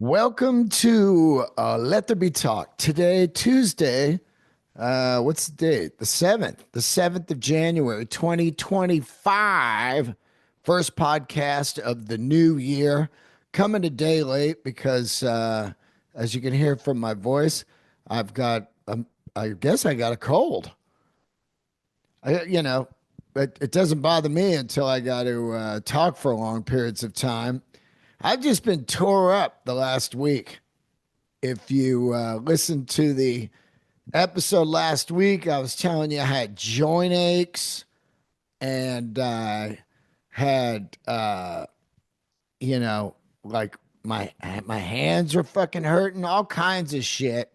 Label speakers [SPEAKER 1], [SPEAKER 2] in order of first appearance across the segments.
[SPEAKER 1] Welcome to Let There Be Talk. Today, Tuesday, what's the date? The 7th of January, 2025. First podcast of the new year. Coming a day late because, as you can hear from my voice, I've got, I guess I got a cold. But it doesn't bother me until I got to talk for long periods of time. I've just been tore up the last week. If you listened to the episode last week, I was telling you I had joint aches and I had, like my hands were fucking hurting, all kinds of shit.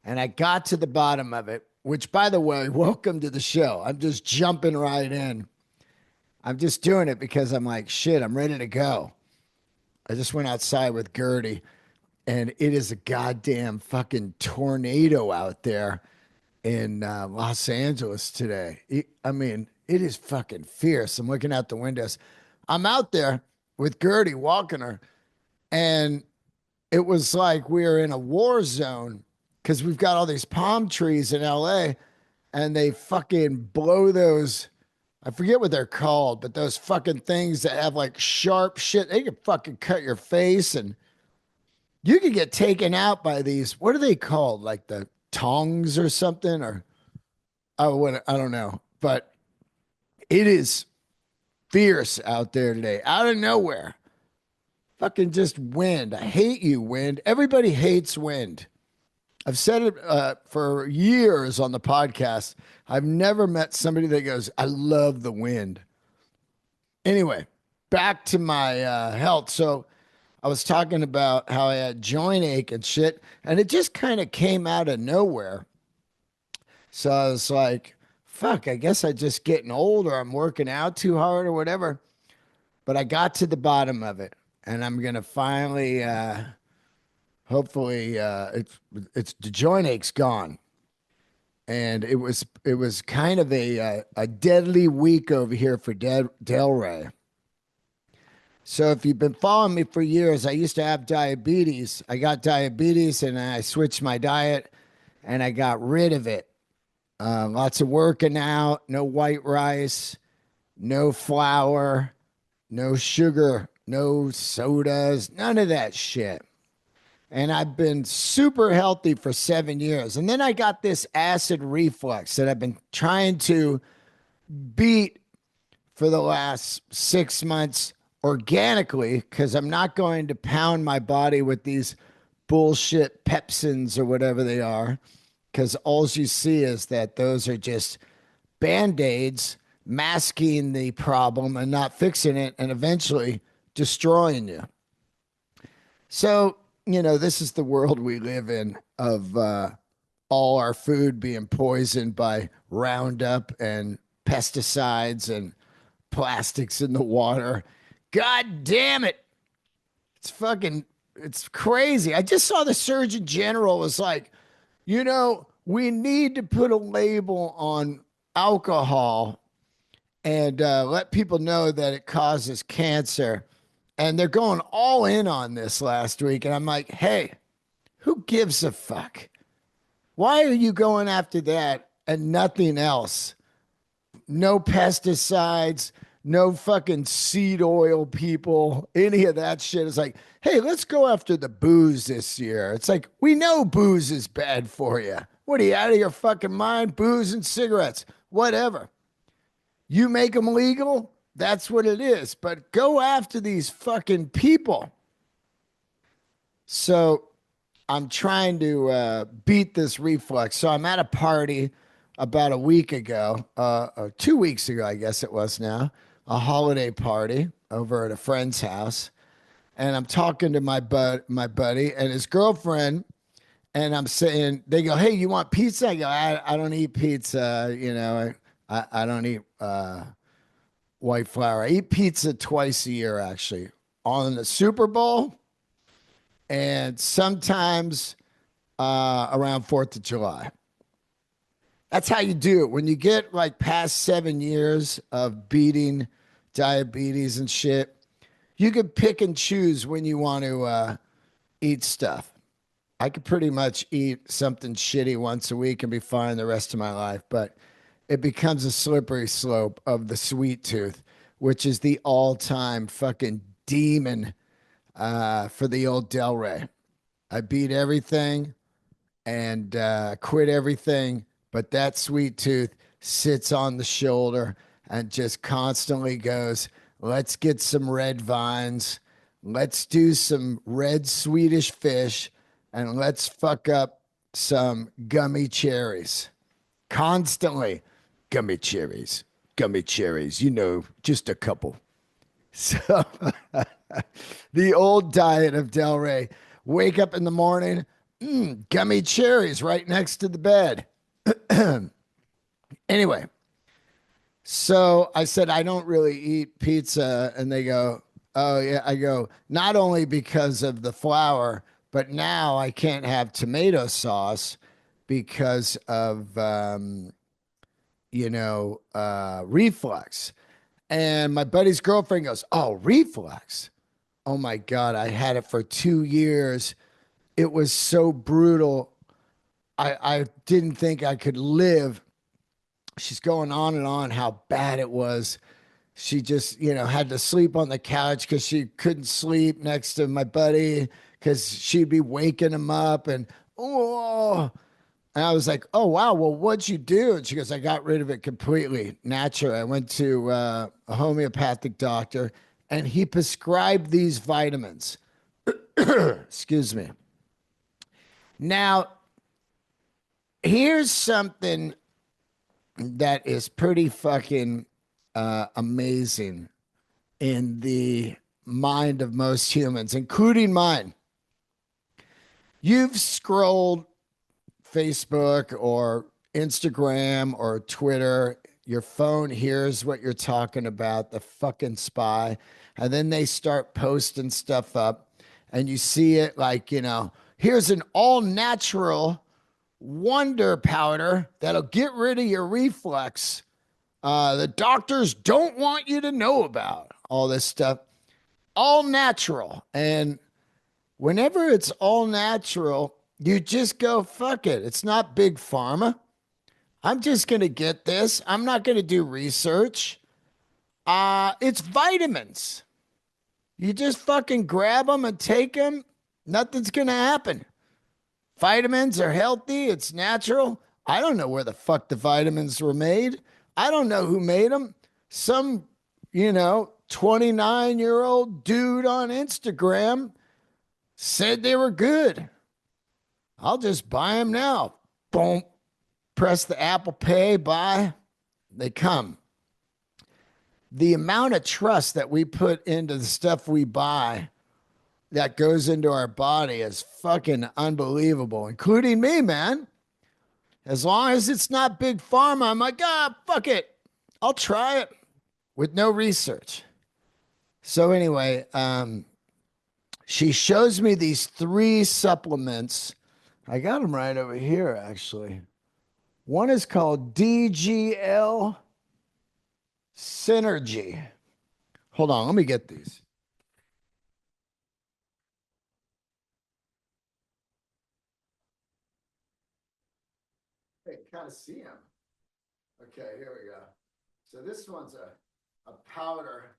[SPEAKER 1] And I got to the bottom of it, which, by the way, welcome to the show. I'm just jumping right in. I'm just doing it because I'm like, shit, I'm ready to go. I just went outside with Gertie, and it is a goddamn fucking tornado out there in Los Angeles today. I mean, it is fucking fierce. I'm looking out the windows. I'm out there with Gertie walking her, and it was like we were in a war zone because we've got all these palm trees in LA, and they fucking blow those. I forget what they're called, but those fucking things that have like sharp shit, they can fucking cut your face and you could get taken out by these. What are they called? Like the tongs or something? Or I don't know. But it is fierce out there today, out of nowhere. Fucking just wind. I hate you, wind. Everybody hates wind. I've said it for years on the podcast. I've never met somebody that goes, I love the wind. Anyway, back to my health. So I was talking about how I had joint ache and shit, and it just kind of came out of nowhere. So I was like, fuck, I guess I just getting old or I'm working out too hard or whatever. But I got to the bottom of it, and I'm going to finally, hopefully, it's the joint ache's gone. And it was kind of a deadly week over here for Delray. So if you've been following me for years, I used to have diabetes. I got diabetes and I switched my diet and I got rid of it. Lots of working out, no white rice, no flour, no sugar, no sodas, none of that shit. And I've been super healthy for 7 years. And then I got this acid reflux that I've been trying to beat for the last 6 months organically because I'm not going to pound my body with these bullshit pepsins or whatever they are. Because all you see is that those are just band aids masking the problem and not fixing it and eventually destroying you. So, this is the world we live in of all our food being poisoned by Roundup and pesticides and plastics in the water. God damn it. It's crazy. I just saw the Surgeon General was like, we need to put a label on alcohol and let people know that it causes cancer. And they're going all in on this last week. And I'm like, hey, who gives a fuck? Why are you going after that and nothing else? No pesticides, no fucking seed oil people, any of that shit. It's like, hey, let's go after the booze this year. It's like, we know booze is bad for you. What are you out of your fucking mind? Booze and cigarettes, whatever. You make them legal, that's what it is. But go after these fucking people. So I'm trying to beat this reflux. So I'm at a party about a week ago, or 2 weeks ago, I guess it was now, a holiday party over at a friend's house. And I'm talking to my buddy and his girlfriend. And I'm saying, they go, hey, you want pizza? I go, I don't eat pizza. I don't eat white flour. I eat pizza twice a year, actually, on the Super Bowl and sometimes around 4th of July. That's how you do it. When you get like past 7 years of beating diabetes and shit, you could pick and choose when you want to eat stuff. I could pretty much eat something shitty once a week and be fine the rest of my life, but it becomes a slippery slope of the sweet tooth, which is the all-time fucking demon for the old Delray. I beat everything and quit everything, but that sweet tooth sits on the shoulder and just constantly goes, let's get some red vines, let's do some red Swedish fish, and let's fuck up some gummy cherries. Constantly gummy cherries, just a couple. So the old diet of Delray, wake up in the morning, gummy cherries right next to the bed. Anyway, so I said, I don't really eat pizza. And they go, oh, yeah. I go, not only because of the flour, but now I can't have tomato sauce because of, reflux. And my buddy's girlfriend goes, oh, reflux. Oh my God, I had it for 2 years. It was so brutal. I didn't think I could live. She's going on and on how bad it was. She just, had to sleep on the couch because she couldn't sleep next to my buddy because she'd be waking him up and, oh, and I was like, oh, wow, well, what'd you do? And she goes, I got rid of it completely, natural. I went to a homeopathic doctor and he prescribed these vitamins. Excuse me. Now, here's something that is pretty fucking amazing in the mind of most humans, including mine. You've scrolled Facebook or Instagram or Twitter, your phone hears what you're talking about, the fucking spy, and then they start posting stuff up, and you see it like, here's an all natural wonder powder that'll get rid of your reflux. The doctors don't want you to know about all this stuff. All natural. And whenever it's all natural, you just go, fuck it. It's not big pharma. I'm just going to get this. I'm not going to do research. It's vitamins. You just fucking grab them and take them. Nothing's going to happen. Vitamins are healthy. It's natural. I don't know where the fuck the vitamins were made. I don't know who made them. Some, 29-year-old dude on Instagram said they were good. I'll just buy them now. Boom. Press the Apple Pay, buy. They come. The amount of trust that we put into the stuff we buy that goes into our body is fucking unbelievable, including me, man. As long as it's not big pharma, I'm like, fuck it. I'll try it with no research. So anyway, she shows me these 3 supplements. I got them right over here, actually. One is called DGL Synergy. Hold on, let me get these. Hey, kind of see them. Okay, here we go. So this one's a powder,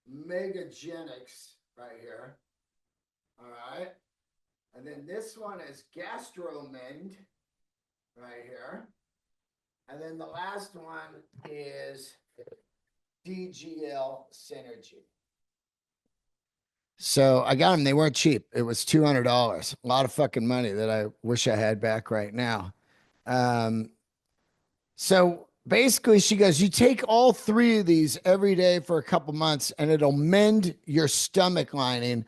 [SPEAKER 1] Megagenics right here. All right. And then this one is Gastromend right here. And then the last one is DGL Synergy. So I got them. They weren't cheap. It was $200. A lot of fucking money that I wish I had back right now. So basically, she goes, you take all 3 of these every day for a couple months, and it'll mend your stomach lining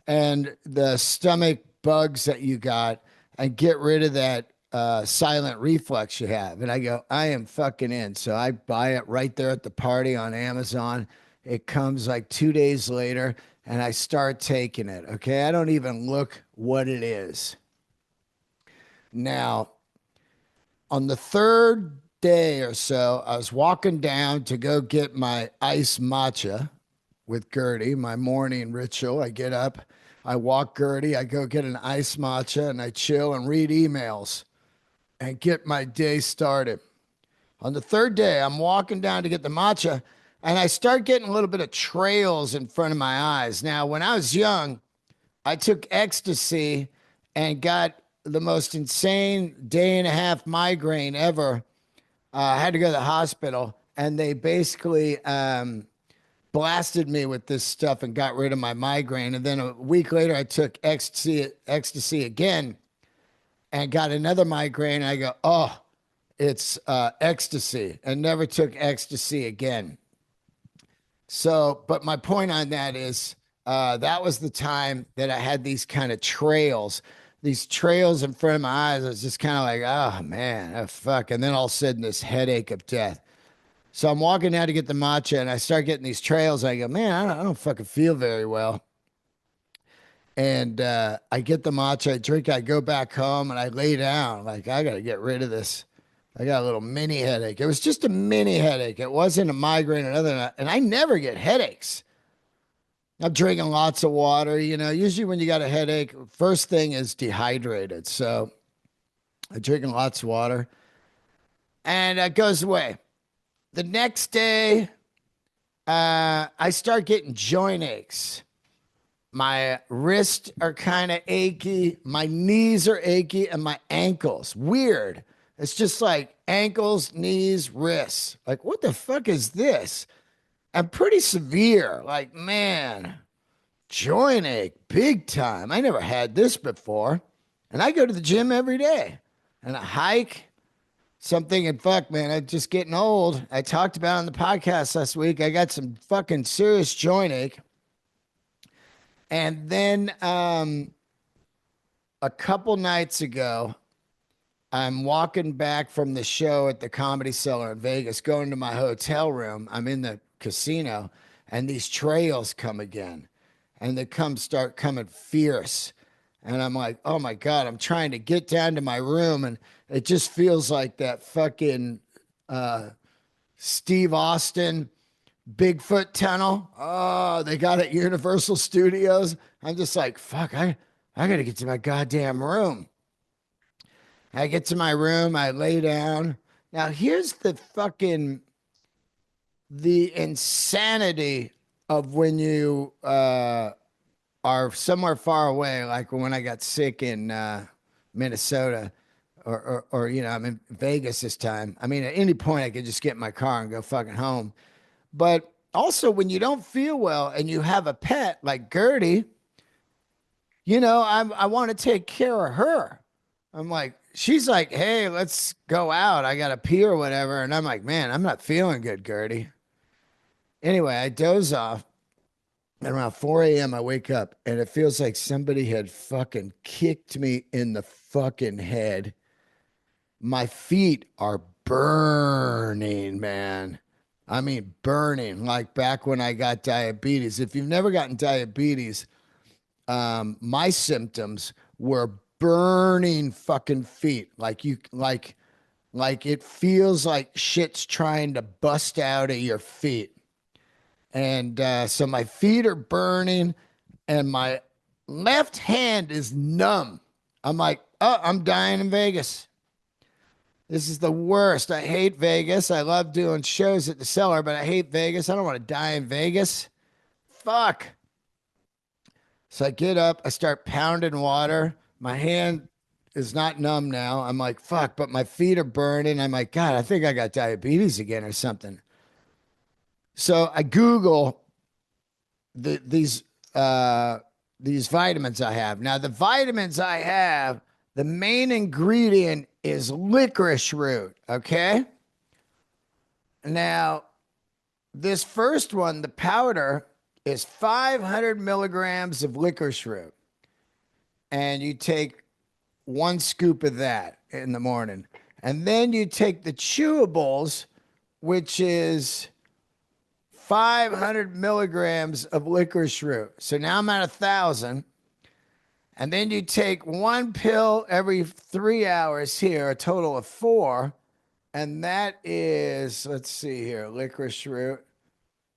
[SPEAKER 1] and the stomach bugs that you got and get rid of that silent reflux you have. And I go, I am fucking in. So I buy it right there at the party on Amazon. It comes like 2 days later, and I start taking it. Okay. I don't even look what it is. Now, on the 3rd day or so, I was walking down to go get my iced matcha. with Gertie, my morning ritual. I get up, I walk Gertie, I go get an ice matcha, and I chill and read emails and get my day started. On the third day, I'm walking down to get the matcha, and I start getting a little bit of trails in front of my eyes. Now, when I was young, I took ecstasy and got the most insane day and a half migraine ever. I had to go to the hospital, and they basically blasted me with this stuff and got rid of my migraine. And then a week later, I took ecstasy again and got another migraine. And I go, oh, it's ecstasy, and never took ecstasy again. So, but my point on that is that was the time that I had these trails in front of my eyes. I was just kind of like, oh man, oh, fuck. And then all of a sudden, this headache of death. So I'm walking out to get the matcha, and I start getting these trails. I go, man, I don't fucking feel very well. And I get the matcha, I drink, I go back home, and I lay down. Like, I got to get rid of this. I got a little mini headache. It was just a mini headache. It wasn't a migraine or nothing. And I never get headaches. I'm drinking lots of water. You know, usually when you got a headache, first thing is dehydrated. So I'm drinking lots of water, and it goes away. The next day, I start getting joint aches. My wrists are kind of achy. My knees are achy, and my ankles. Weird. It's just like ankles, knees, wrists. Like, what the fuck is this? I'm pretty severe. Like, man, joint ache, big time. I never had this before. And I go to the gym every day and I hike. Something and fuck, man, I'm just getting old. I talked about it on the podcast last week. I got some fucking serious joint ache. And then a couple nights ago, I'm walking back from the show at the Comedy Cellar in Vegas, going to my hotel room. I'm in the casino, and these trails come again, and they start coming fierce. And I'm like, oh my God, I'm trying to get down to my room, and it just feels like that fucking Steve Austin Bigfoot tunnel. Oh, they got it at Universal Studios. I'm just like, fuck, I got to get to my goddamn room. I get to my room, I lay down. Now, here's the insanity of when you are somewhere far away, like when I got sick in Minnesota, or you know, I'm in Vegas this time. I mean, at any point, I could just get in my car and go fucking home. But also, when you don't feel well and you have a pet like Gertie, you know, I want to take care of her. I'm like, she's like, hey, let's go out. I got to pee or whatever. And I'm like, man, I'm not feeling good, Gertie. Anyway, I doze off. And around 4 a.m., I wake up and it feels like somebody had fucking kicked me in the fucking head. My feet are burning, man. I mean, burning, like back when I got diabetes. If you've never gotten diabetes, my symptoms were burning fucking feet. Like it feels like shit's trying to bust out of your feet. And so my feet are burning and my left hand is numb. I'm like, oh, I'm dying in Vegas. This is the worst. I hate Vegas. I love doing shows at the Cellar, but I hate Vegas. I don't want to die in Vegas. Fuck. So I get up, I start pounding water. My hand is not numb now. I'm like, fuck, but my feet are burning. I'm like, God, I think I got diabetes again or something. So I Google these vitamins I have. Now, the vitamins I have, the main ingredient is licorice root, okay? Now, this first one, the powder, is 500 milligrams of licorice root. And you take 1 scoop of that in the morning. And then you take the chewables, which is 500 milligrams of licorice root. So now I'm at 1,000. And then you take 1 pill every 3 hours here, a total of 4. And that is, let's see here, licorice root.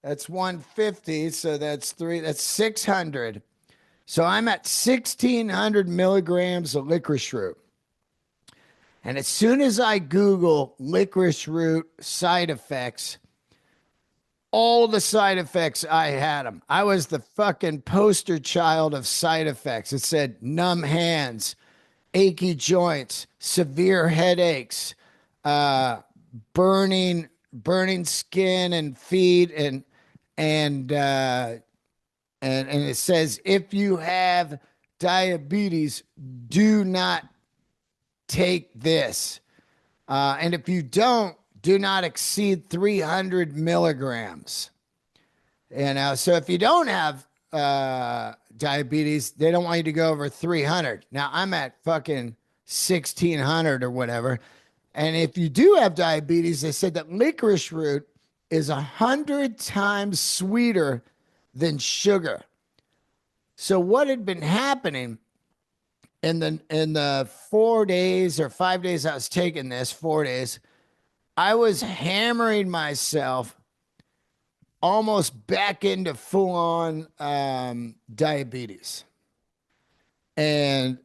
[SPEAKER 1] That's 150. So that's 600. So I'm at 1,600 milligrams of licorice root. And as soon as I Google licorice root side effects, all the side effects, I had them. I was the fucking poster child of side effects. It said numb hands, achy joints, severe headaches, uh, burning skin and feet, and and it says if you have diabetes, do not take this, and if you don't, do not exceed 300 milligrams. So if you don't have diabetes, they don't want you to go over 300. Now I'm at fucking 1,600 or whatever. And if you do have diabetes, they said that licorice root is 100 times sweeter than sugar. So what had been happening in the 4 days or 5 days I was taking this, 4 days, I was hammering myself almost back into full on diabetes. And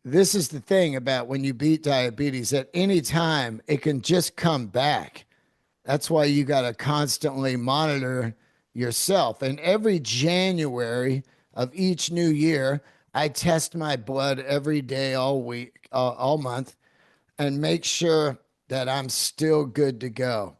[SPEAKER 1] this is the thing about when you beat diabetes, at any time, it can just come back. That's why you got to constantly monitor yourself. And every January of each new year, I test my blood every day, all week, all month, and make sure that I'm still good to go.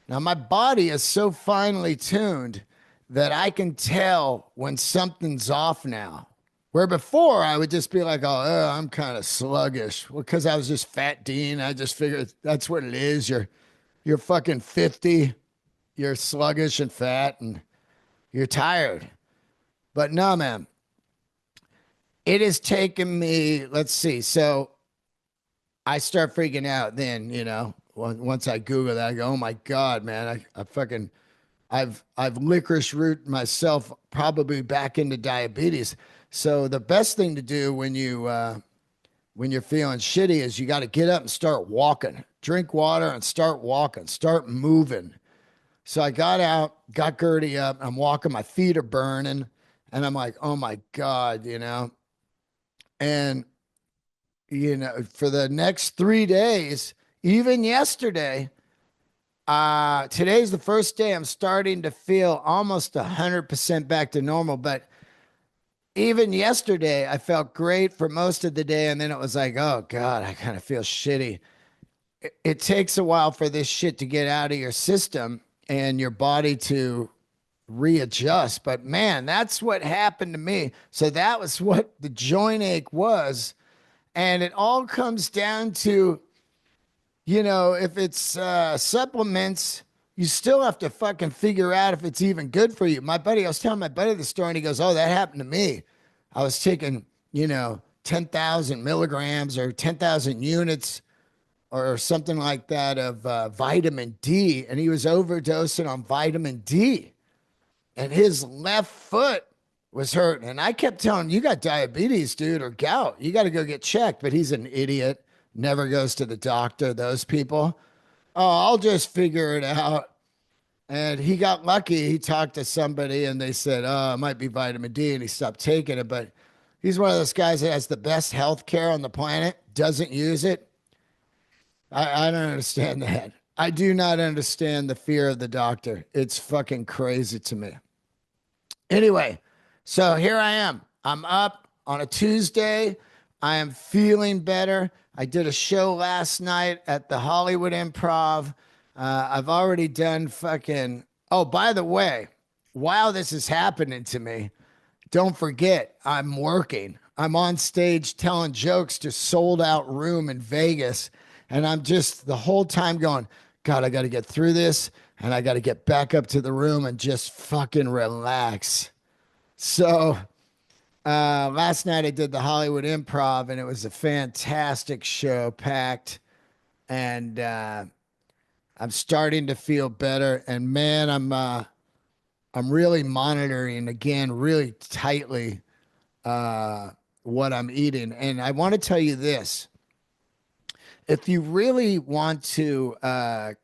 [SPEAKER 1] Now, my body is so finely tuned that I can tell when something's off now. Where before I would just be like, oh, I'm kind of sluggish. Well, because I was just fat Dean. I just figured that's what it is. You're fucking 50. You're sluggish and fat and you're tired. But no, man. It has taken me, let's see. So I start freaking out then, once I Google that, I go, oh my God, man, I've licorice root myself probably back into diabetes. So the best thing to do when you're feeling shitty is you got to get up and start walking, drink water and start walking, start moving. So I got out, got Gertie up, I'm walking, my feet are burning, and I'm like, oh my God, and for the next 3 days, even yesterday, today's the first day I'm starting to feel almost 100% back to normal. But even yesterday, I felt great for most of the day. And then it was like, oh God, I kind of feel shitty. It takes a while for this shit to get out of your system and your body to readjust. But man, that's what happened to me. So that was what the joint ache was. And it all comes down to, if it's supplements, you still have to fucking figure out if it's even good for you. I was telling my buddy the story and he goes, oh, that happened to me. I was taking, 10,000 milligrams or 10,000 units or something like that of vitamin D. And he was overdosing on vitamin D. And his left foot was hurting. And I kept telling him, you got diabetes, dude, or gout. You got to go get checked. But he's an idiot. Never goes to the doctor, those people. Oh, I'll just figure it out. And he got lucky. He talked to somebody and they said, oh, it might be vitamin D. And he stopped taking it. But he's one of those guys that has the best health care on the planet, doesn't use it. I don't understand that. I do not understand the fear of the doctor. It's fucking crazy to me. Anyway, so here I am. I'm up on a Tuesday. I am feeling better. I did a show last night at the Hollywood Improv. I've already done fucking. Oh, by the way, while this is happening to me, don't forget, I'm working. I'm on stage telling jokes to sold out room in Vegas. And I'm just the whole time going, God, I got to get through this. And I got to get back up to the room and just fucking relax. So last night I did the Hollywood Improv and it was a fantastic show, packed. And I'm starting to feel better. And man, I'm really monitoring again, really tightly what I'm eating. And I want to tell you this. If you really want to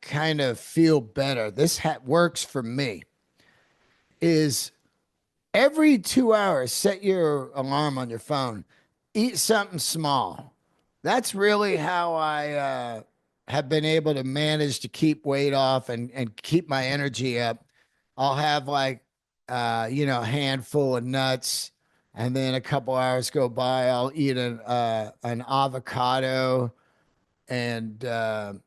[SPEAKER 1] kind of feel better, this works for me. is every 2 hours, set your alarm on your phone. Eat something small. That's really how I have been able to manage to keep weight off and keep my energy up. I'll have like, a handful of nuts, and then a couple hours go by. I'll eat an avocado, and a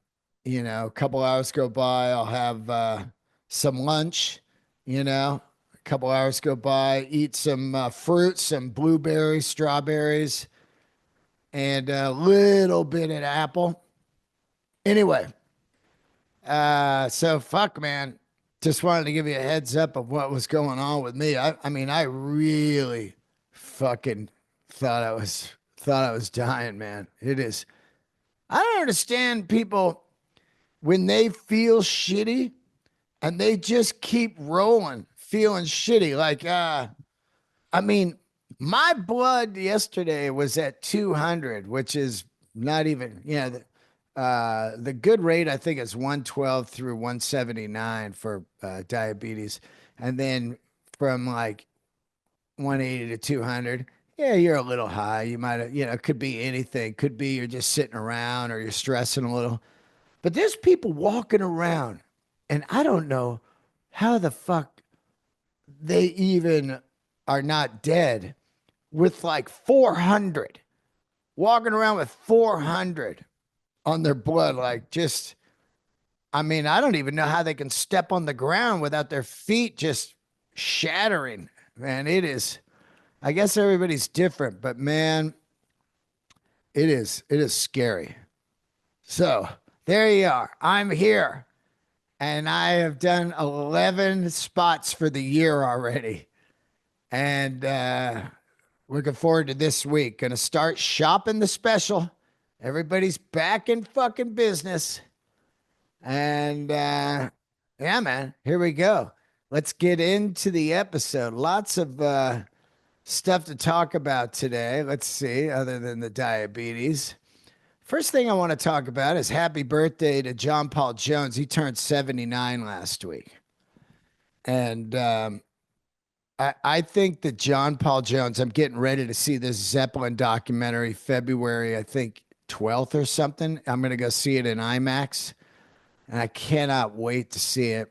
[SPEAKER 1] couple hours go by. I'll have some lunch. A couple hours go by. Eat some fruit, some blueberries, strawberries, and a little bit of apple. Anyway, so fuck, man. Just wanted to give you a heads up of what was going on with me. I mean, I really fucking thought I was dying, man. It is. I don't understand people when they feel shitty and they just keep rolling, feeling shitty. Like, I mean, my blood yesterday was at 200, which is not even, the good rate, I think, is 112 through 179 for diabetes. And then from like 180 to 200, yeah, you're a little high. You might have, it could be anything. Could be you're just sitting around or you're stressing a little. But there's people walking around, and I don't know how the fuck they even are not dead with like 400, walking around with 400 on their blood. Like, just, I mean, I don't even know how they can step on the ground without their feet just shattering. Man, it is, I guess everybody's different, but man, it is scary. So there you are. I'm here, and I have done 11 spots for the year already. And looking forward to this week. Gonna start shopping the special. Everybody's back in fucking business. And yeah, man, here we go. Let's get into the episode. Lots of stuff to talk about today. Let's see, other than the diabetes. First thing I want to talk about is happy birthday to John Paul Jones. He turned 79 last week. And I think that John Paul Jones, I'm getting ready to see this Zeppelin documentary February, I think 12th or something. I'm going to go see it in IMAX, and I cannot wait to see it.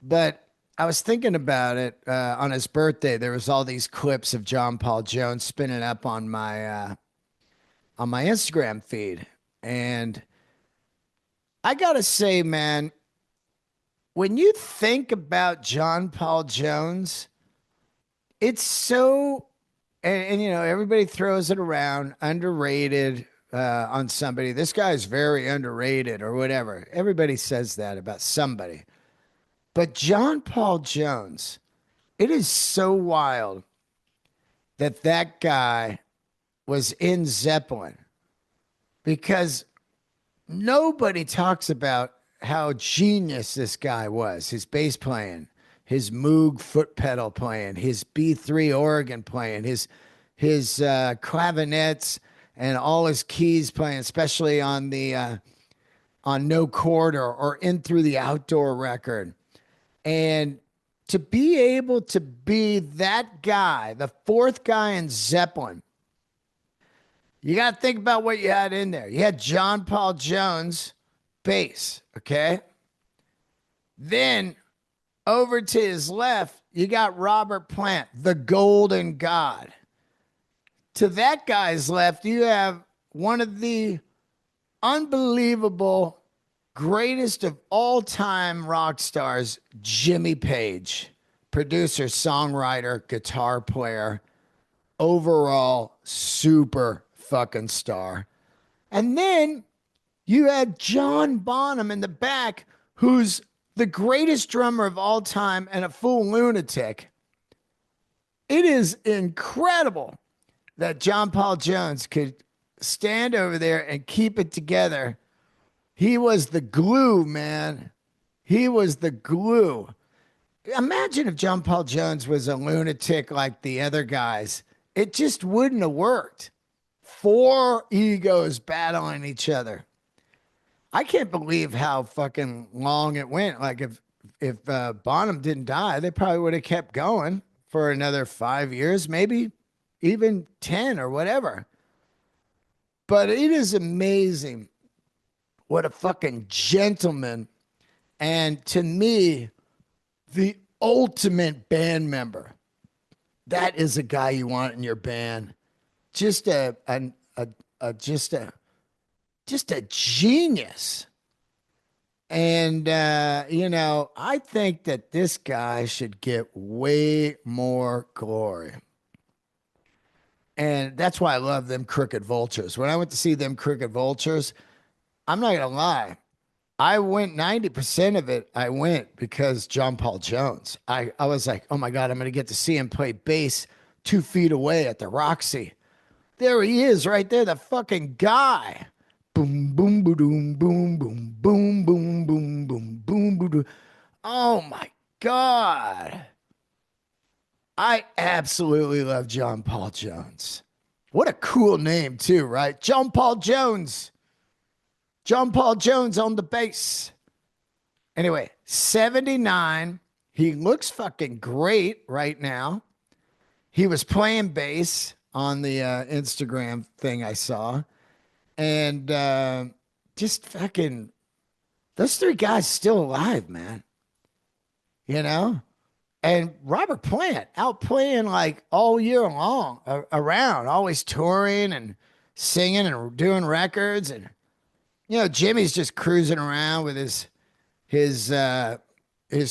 [SPEAKER 1] But I was thinking about it on his birthday. There was all these clips of John Paul Jones spinning up on my Instagram feed. And I got to say, man, when you think about John Paul Jones, it's so, and everybody throws it around, underrated on somebody. This guy is very underrated or whatever. Everybody says that about somebody. But John Paul Jones, it is so wild that guy was in Zeppelin, because nobody talks about how genius this guy was. His bass playing, his Moog foot pedal playing, his B3 organ playing, his clavinets and all his keys playing, especially on the on No Chord or In Through the Outdoor record. And to be able to be that guy, the fourth guy in Zeppelin, you got to think about what you had in there. You had John Paul Jones, bass, okay? Then over to his left, you got Robert Plant, the Golden God. To that guy's left, you have one of the unbelievable greatest of all time rock stars, Jimmy Page, producer, songwriter, guitar player, overall super fucking star. And then you had John Bonham in the back, who's the greatest drummer of all time and a full lunatic. It is incredible that John Paul Jones could stand over there and keep it together. He was the glue, man. He was the glue. Imagine if John Paul Jones was a lunatic like the other guys. It just wouldn't have worked. Four egos battling each other. I can't believe how fucking long it went. Like, if if Bonham didn't die, they probably would have kept going for another 5 years, maybe even 10 or whatever. But it is amazing what a fucking gentleman, and to me, the ultimate band member. That is a guy you want in your band. Just a just a genius. And I think that this guy should get way more glory. And that's why I love them Crooked Vultures. When I went to see them Crooked Vultures, I'm not gonna lie. I went 90% of it. I went because John Paul Jones. I was like, oh my God, I'm gonna get to see him play bass 2 feet away at the Roxy. There he is, right there, the fucking guy. Boom, boom, boom, boom, boom, boom, boom, boom, boom, boom, boom, boom. Oh my God. I absolutely love John Paul Jones. What a cool name, too, right? John Paul Jones. John Paul Jones on the bass. Anyway, 79. He looks fucking great right now. He was playing bass on the Instagram thing I saw. And just fucking, those three guys still alive, man. You know? And Robert Plant out playing like all year long around, always touring and singing and doing records. And, Jimmy's just cruising around with his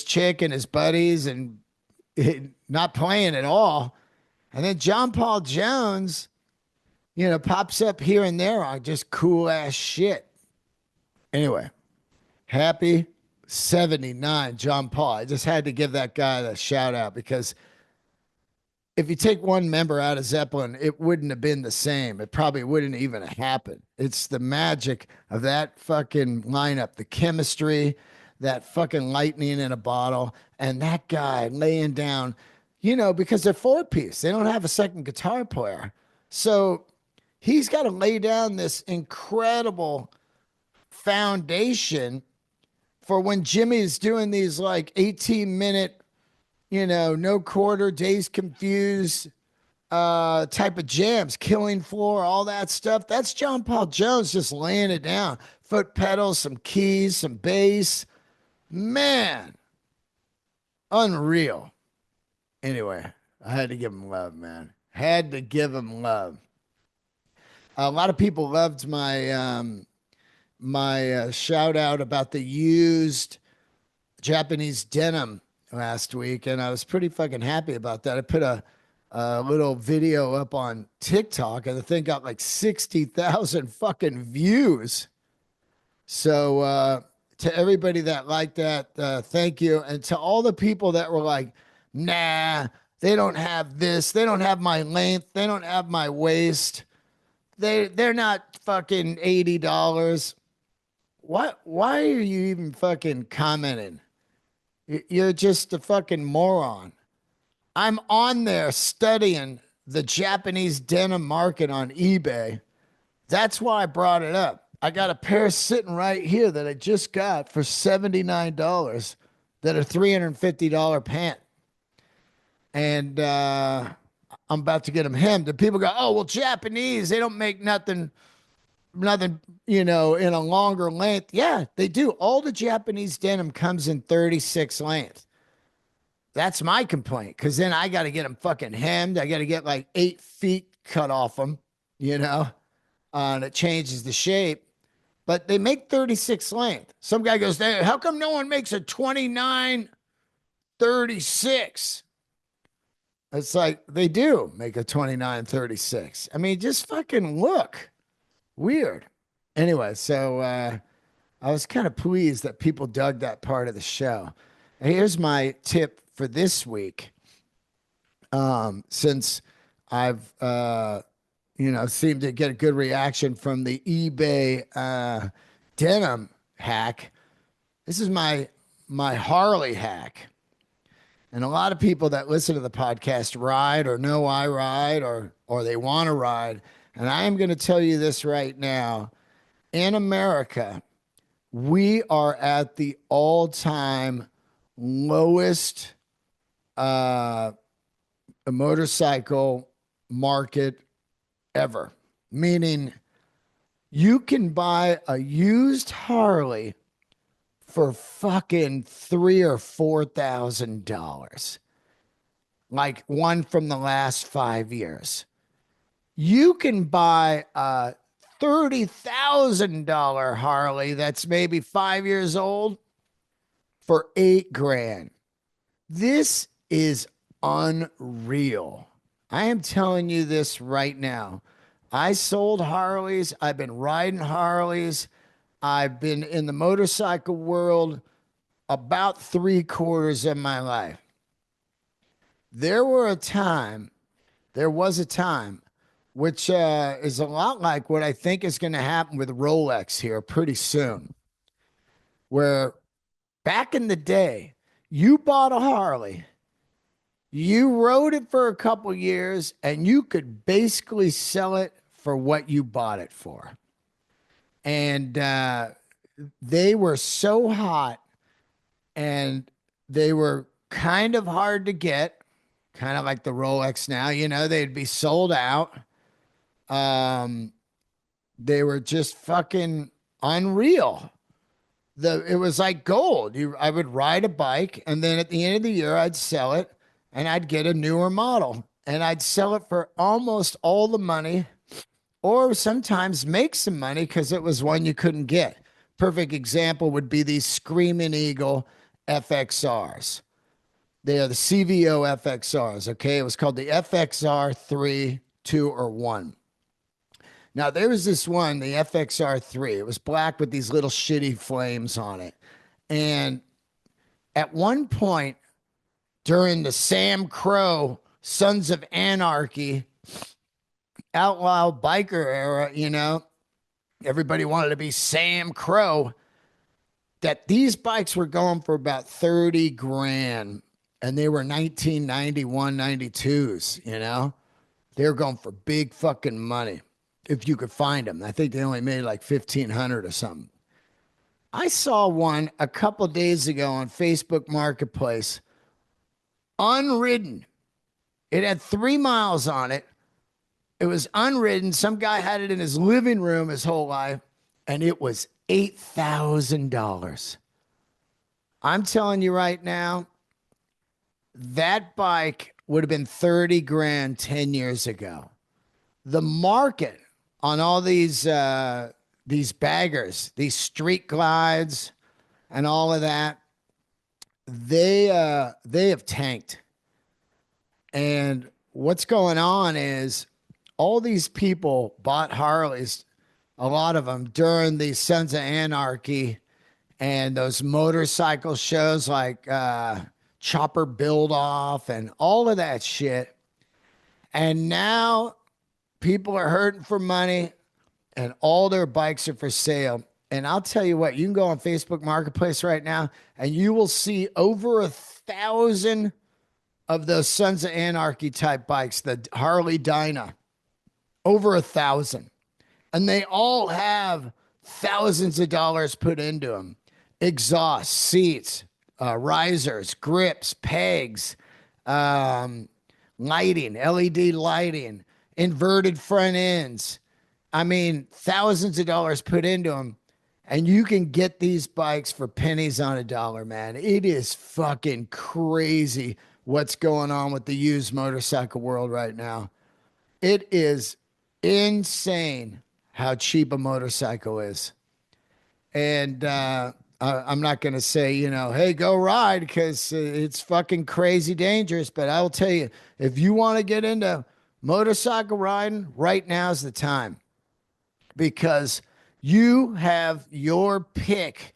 [SPEAKER 1] chick and his buddies and not playing at all. And then John Paul Jones, pops up here and there on just cool ass shit. Anyway, happy 79, John Paul. I just had to give that guy the shout out because if you take one member out of Zeppelin, it wouldn't have been the same. It probably wouldn't even have happened. It's the magic of that fucking lineup, the chemistry, that fucking lightning in a bottle, and that guy laying down, because they're four-piece. They don't have a second guitar player. So he's got to lay down this incredible foundation for when Jimmy's doing these like 18-minute, no quarter, Days Confused type of jams, Killing Floor, all that stuff. That's John Paul Jones just laying it down. Foot pedals, some keys, some bass. Man, unreal. Anyway, I had to give him love, man. Had to give him love. A lot of people loved my shout out about the used Japanese denim last week, and I was pretty fucking happy about that. I put a little video up on TikTok, and the thing got like 60,000 fucking views. So to everybody that liked that, thank you. And to all the people that were like, nah, they don't have this, they don't have my length, they don't have my waist, they're not fucking $80. Why are you even fucking commenting? You're just a fucking moron. I'm on there studying the Japanese denim market on eBay. That's why I brought it up. I got a pair sitting right here that I just got for $79 that are $350 pant. And I'm about to get them hemmed. And people go, oh, well, Japanese, they don't make nothing, in a longer length. Yeah, they do. All the Japanese denim comes in 36 length. That's my complaint, because then I got to get them fucking hemmed. I got to get like 8 feet cut off them, and it changes the shape. But they make 36 length. Some guy goes, there, how come no one makes a 29 36? It's like they do make a 29 36. I mean, just fucking look. Weird. Anyway, so I was kind of pleased that people dug that part of the show. And here's my tip for this week. Since I've seemed to get a good reaction from the eBay denim hack. This is my Harley hack. And a lot of people that listen to the podcast ride or know I ride or they want to ride. And I am going to tell you this right now. In America, we are at the all-time lowest uh, motorcycle market ever. Meaning you can buy a used Harley for fucking $3,000 or $4,000, like one from the last 5 years. You can buy a $30,000 Harley that's maybe 5 years old for 8 grand. This is unreal. I am telling you this right now. I sold Harleys. I've been riding Harleys. I've been in the motorcycle world about 3/4 of my life. There were a time, there was a time, which is a lot like what I think is going to happen with Rolex here pretty soon, where back in the day, you bought a Harley, you rode it for a couple years, and you could basically sell it for what you bought it for. And they were so hot and they were kind of hard to get, kind of like the Rolex now, they'd be sold out. Um, they were just fucking unreal. It was like gold. I would ride a bike, and then at the end of the year, I'd sell it, and I'd get a newer model, and I'd sell it for almost all the money, or sometimes make some money because it was one you couldn't get. Perfect example would be these Screaming Eagle FXRs. They are the CVO FXRs. Okay, it was called the FXR 3, 2, or 1. Now, there was this one, the FXR 3. It was black with these little shitty flames on it. And at one point during the Sam Crow Sons of Anarchy outlaw biker era, everybody wanted to be Sam Crow, that these bikes were going for about 30 grand. And they were 1991, 92s, They were going for big fucking money if you could find them. I think they only made like 1,500 or something. I saw one a couple days ago on Facebook Marketplace, unridden. It had 3 miles on it. It was unridden. Some guy had it in his living room his whole life, and it was $8,000. I'm telling you right now, that bike would have been 30 grand 10 years ago. The market on all these baggers, these street glides and all of that, they have tanked. And what's going on is all these people bought Harleys, a lot of them during the Sons of Anarchy and those motorcycle shows like Chopper Build Off and all of that shit. And now people are hurting for money and all their bikes are for sale. And I'll tell you what, you can go on Facebook Marketplace right now and you will see over 1,000 of those Sons of Anarchy type bikes, the Harley Dyna, over 1,000. And they all have thousands of dollars put into them. Exhaust, seats, risers, grips, pegs, lighting, LED lighting, inverted front ends. I mean, thousands of dollars put into them. And you can get these bikes for pennies on a dollar, man. It is fucking crazy what's going on with the used motorcycle world right now. It is insane how cheap a motorcycle is. And I'm not going to say, hey, go ride because it's fucking crazy dangerous. But I will tell you, if you want to get into motorcycle riding, right now is the time. Because you have your pick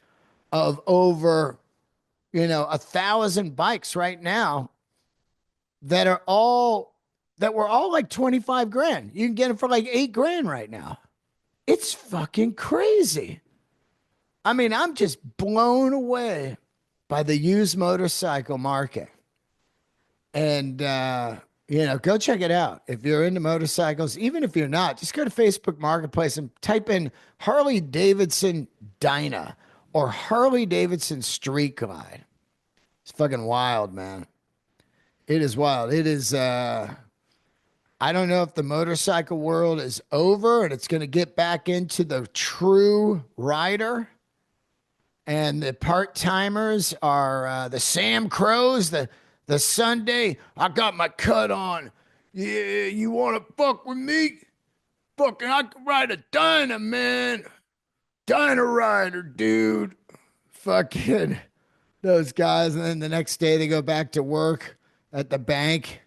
[SPEAKER 1] of over, 1,000 bikes right now that were all like 25 grand. You can get them for like 8 grand right now. It's fucking crazy. I mean, I'm just blown away by the used motorcycle market. And, go check it out. If you're into motorcycles, even if you're not, just go to Facebook Marketplace and type in Harley Davidson Dyna or Harley Davidson Street Glide. It's fucking wild, man. It is wild. It is I don't know if the motorcycle world is over and it's going to get back into the true rider, and the part-timers are the Sam Crows, the Sunday, I got my cut on. Yeah, you want to fuck with me? Fucking, I can ride a Dyna, man. Dyna rider, dude. Fucking those guys. And then the next day they go back to work at the bank.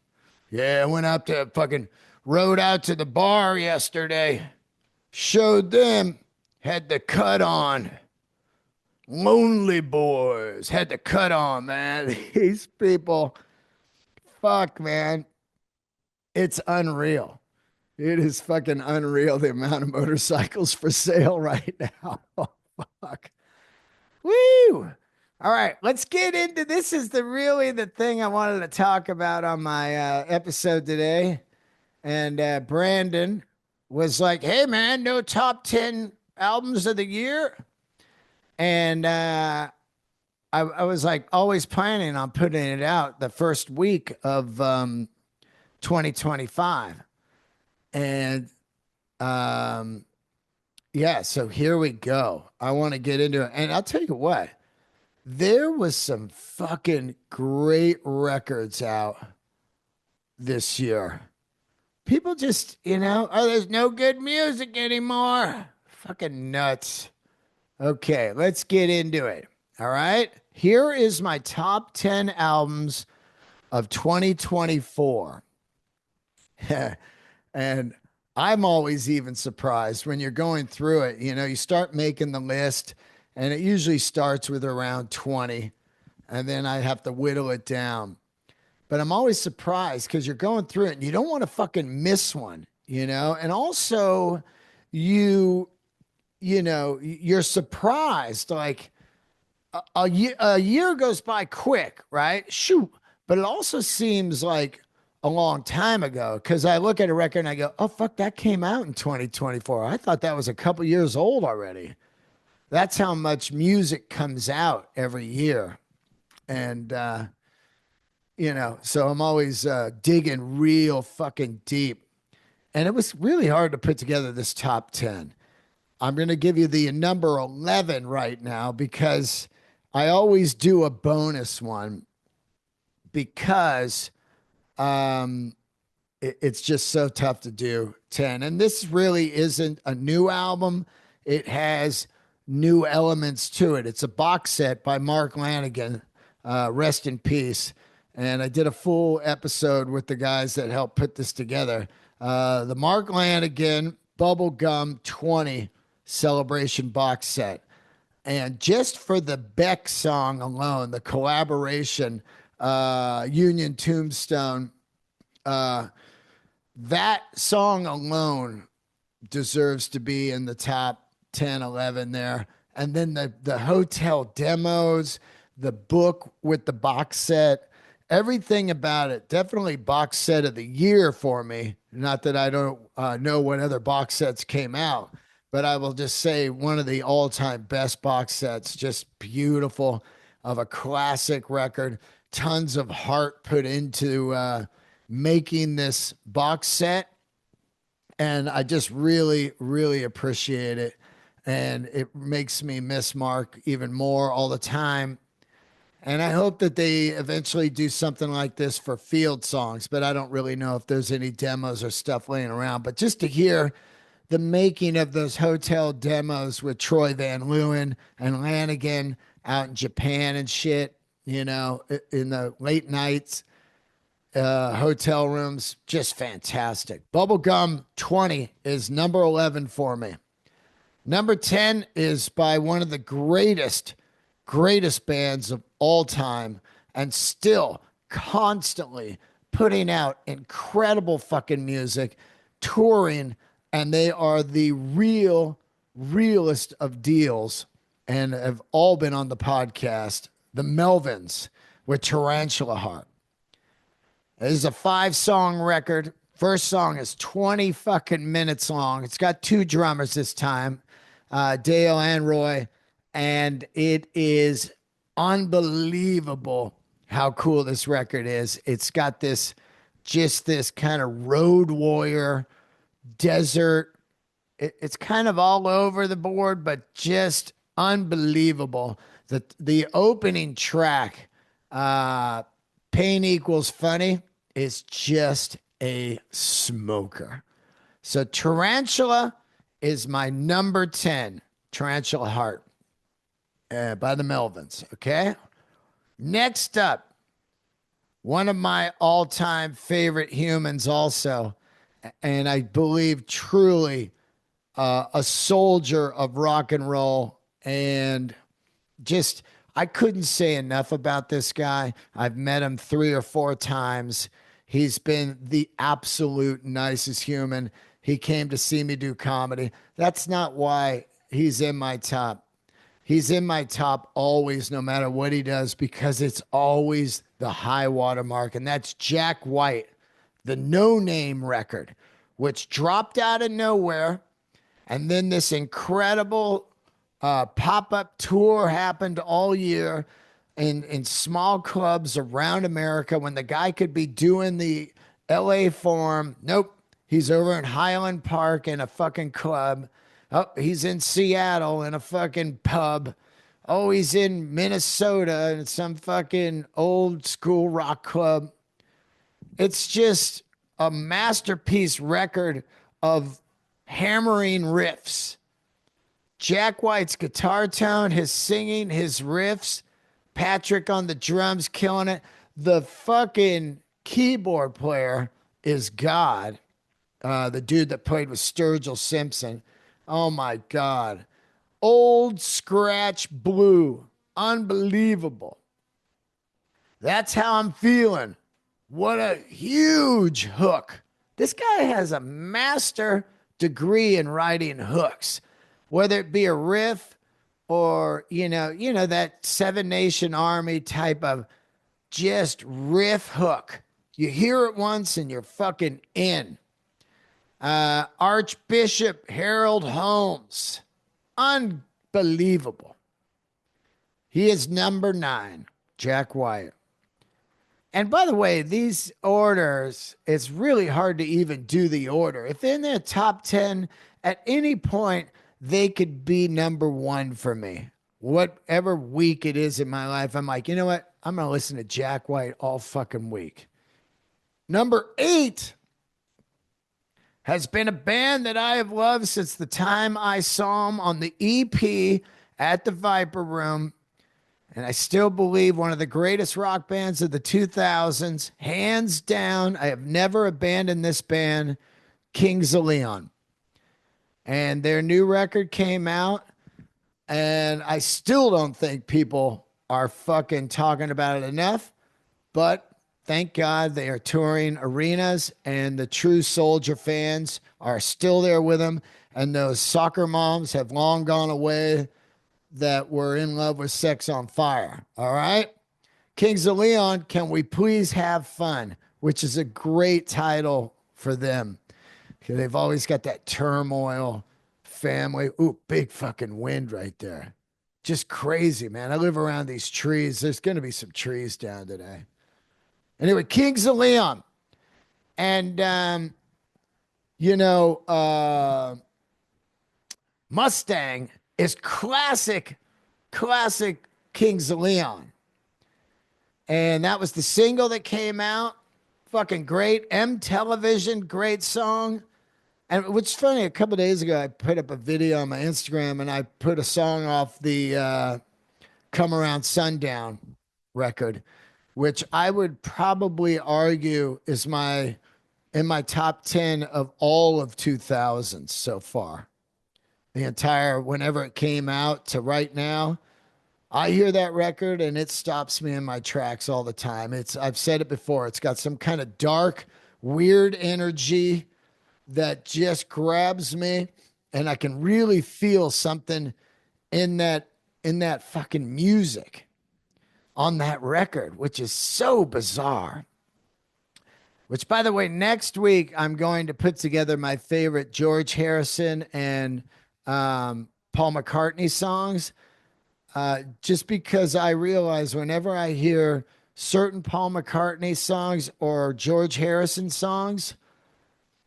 [SPEAKER 1] Yeah, I went up to fucking rode out to the bar yesterday. Showed them, had the cut on. Lonely boys had the cut on, man. These people, fuck, man. It's unreal. It is fucking unreal the amount of motorcycles for sale right now. Oh, fuck. Woo! All right, let's get into this. Is the really the thing I wanted to talk about on my episode today. And Brandon was like, "Hey, man, no top 10 albums of the year." And I was like always planning on putting it out the first week of 2025. And yeah, so here we go. I want to get into it. And I'll tell you what, there was some fucking great records out this year. People just, oh, there's no good music anymore. Fucking nuts. Okay, let's get into it. All right. Here is my top 10 albums of 2024. And I'm always even surprised when you're going through it. You start making the list, and it usually starts with around 20, and then I have to whittle it down. But I'm always surprised because you're going through it and you don't want to fucking miss one, And also, you're surprised. Like a year goes by quick, right? Shoot. But it also seems like a long time ago because I look at a record and I go, oh, fuck, that came out in 2024. I thought that was a couple years old already. That's how much music comes out every year. And, so I'm always digging real fucking deep. And it was really hard to put together this top 10. I'm going to give you the number 11 right now because I always do a bonus one because it's just so tough to do 10. And this really isn't a new album. It has new elements to it. It's a box set by Mark Lanigan. Rest in peace. And I did a full episode with the guys that helped put this together. The Mark Lanigan Bubblegum 20 celebration box set. And just for the Beck song alone, the collaboration, Union Tombstone, that song alone deserves to be in the top 10, 11 there. And then the hotel demos, the book with the box set, everything about it. Definitely box set of the year for me. Not that I don't know what other box sets came out, but I will just say one of the all-time best box sets. Just beautiful, of a classic record. Tons of heart put into making this box set. And I just really, really appreciate it. And it makes me miss Mark even more all the time. And I hope that they eventually do something like this for field songs, but I don't really know if there's any demos or stuff laying around. But just to hear the making of those hotel demos with Troy Van Leeuwen and Lanigan out in Japan and shit, in the late nights, hotel rooms, just fantastic. Bubblegum 20 is number 11 for me. Number 10 is by one of the greatest bands of all time and still constantly putting out incredible fucking music, touring, and they are the realest of deals and have all been on the podcast. The Melvins with Tarantula Heart. This is a 5-song record. First song is 20 fucking minutes long. It's got 2 drummers this time, Dale and Roy, and it is unbelievable how cool this record is. It's got this, just this kind of road warrior desert. It's kind of all over the board, but just unbelievable. The opening track, uh, Pain Equals Funny, is just a smoker. So Tarantula is my number 10, Tarantula Heart, by the Melvins. Okay. Next up, one of my all-time favorite humans also, and I believe truly a soldier of rock and roll, and just I couldn't say enough about this guy. I've met him 3 or 4 times. He's been the absolute nicest human. He came to see me do comedy. That's not why he's in my top. He's in my top always, no matter what he does, because it's always the high water mark. And that's Jack White, the No Name record, which dropped out of nowhere. And then this incredible pop-up tour happened all year in small clubs around America when the guy could be doing the LA Forum. Nope. He's over in Highland Park in a fucking club. Oh, he's in Seattle in a fucking pub. Oh, he's in Minnesota in some fucking old school rock club. It's just a masterpiece record of hammering riffs. Jack White's guitar tone, his singing, his riffs, Patrick on the drums killing it. The fucking keyboard player is God. The dude that played with Sturgill Simpson. Oh my God. Old scratch blue. Unbelievable. That's how I'm feeling. What a huge hook. This guy has a master degree in writing hooks, whether it be a riff or, that Seven Nation Army type of just riff hook. You hear it once and you're fucking in. Archbishop Harold Holmes. Unbelievable. He is number 9, Jack White. And by the way, these orders, it's really hard to even do the order. If they're in their top 10, at any point, they could be number 1 for me. Whatever week it is in my life, I'm like, you know what? I'm going to listen to Jack White all fucking week. Number 8 has been a band that I have loved since the time I saw them on the EP at the Viper Room. And I still believe one of the greatest rock bands of the 2000s, hands down. I have never abandoned this band, Kings of Leon. And their new record came out, and I still don't think people are fucking talking about it enough. But thank God they are touring arenas, and the true Soldier fans are still there with them. And those soccer moms have long gone away that were in love with Sex on Fire. All right. Kings of Leon, Can We Please Have Fun? Which is a great title for them. They've always got that turmoil family. Ooh, big fucking wind right there. Just crazy, man. I live around these trees. There's going to be some trees down today. Anyway, Kings of Leon. And, Mustang is classic Kings of Leon. And that was the single that came out. Fucking great. M Television, great song. And what's funny, a couple of days ago, I put up a video on my Instagram and I put a song off the Come Around Sundown record, which I would probably argue is in my top 10 of all of 2000s so far. The entire, whenever it came out to right now, I hear that record and it stops me in my tracks all the time. I've said it before. It's got some kind of dark, weird energy that just grabs me, and I can really feel something in that fucking music on that record, which is so bizarre. Which, by the way, next week I'm going to put together my favorite George Harrison and Paul McCartney songs, just because I realize whenever I hear certain Paul McCartney songs or George Harrison songs,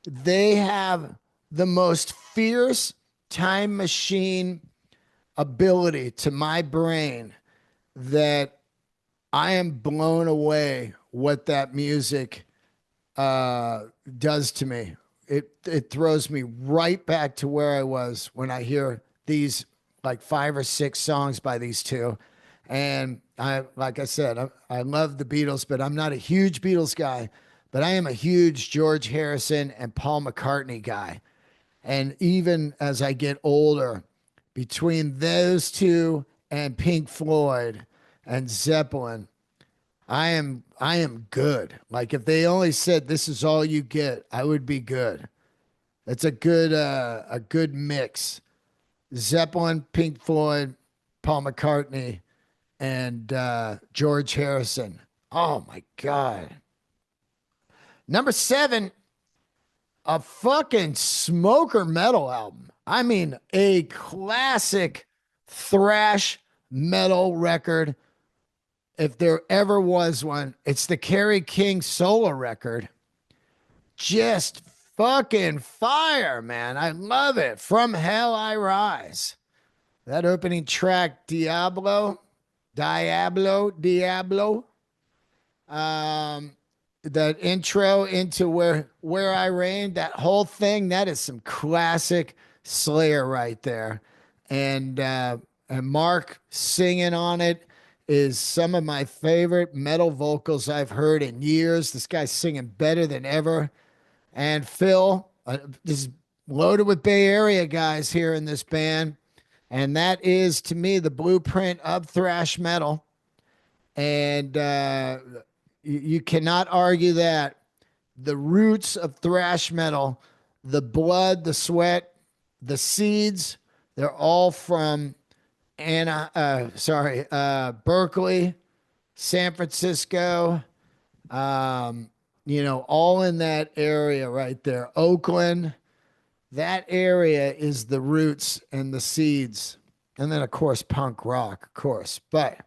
[SPEAKER 1] they have the most fierce time machine ability to my brain that I am blown away what that music uh, does to me. It throws me right back to where I was when I hear these like 5 or 6 songs by these two. And I, like I said, I love the Beatles, but I'm not a huge Beatles guy. But I am a huge George Harrison and Paul McCartney guy. And even as I get older, between those two and Pink Floyd and Zeppelin, I am good. Like if they only said this is all you get, I would be good. It's a good mix. Zeppelin, Pink Floyd, Paul McCartney, and George Harrison. Oh my God. Number 7, a fucking smoker metal album. I mean, a classic thrash metal record. If there ever was one, it's the Kerry King solo record. Just fucking fire, man. I love it. From Hell I Rise. That opening track, Diablo. Um, that intro into where I reign, that whole thing, that is some classic Slayer right there. And Mark singing on it is some of my favorite metal vocals I've heard in years. This guy's singing better than ever. And Phil is loaded with Bay Area guys here in this band. And that is, to me, the blueprint of thrash metal. And you cannot argue that. The roots of thrash metal, the blood, the sweat, the seeds, they're all from Berkeley, San Francisco, all in that area right there. Oakland, that area is the roots and the seeds. And then, of course, punk rock, of course. But